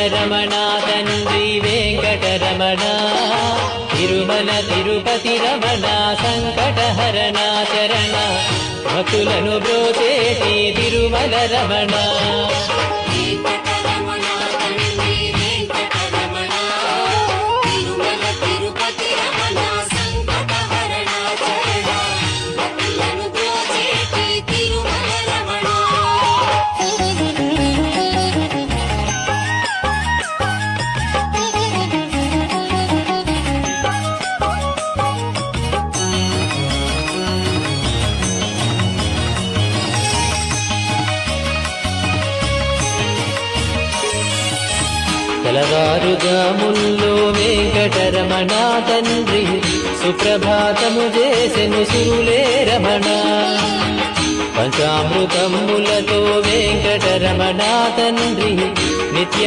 రమణ తండ్రి వెంకటరమణ తిరుమల తిరుపతి రమణ సంకటహరణ చరణ భక్తులను బ్రోచేటి తిరుమల రమణ తెల్లవారుజాముల్లో వెంకటరమణ తండ్రి సుప్రభాతము చేసెను సురులే రమణ పంచామృతములతో వెంకటరమణ తండ్రి నిత్య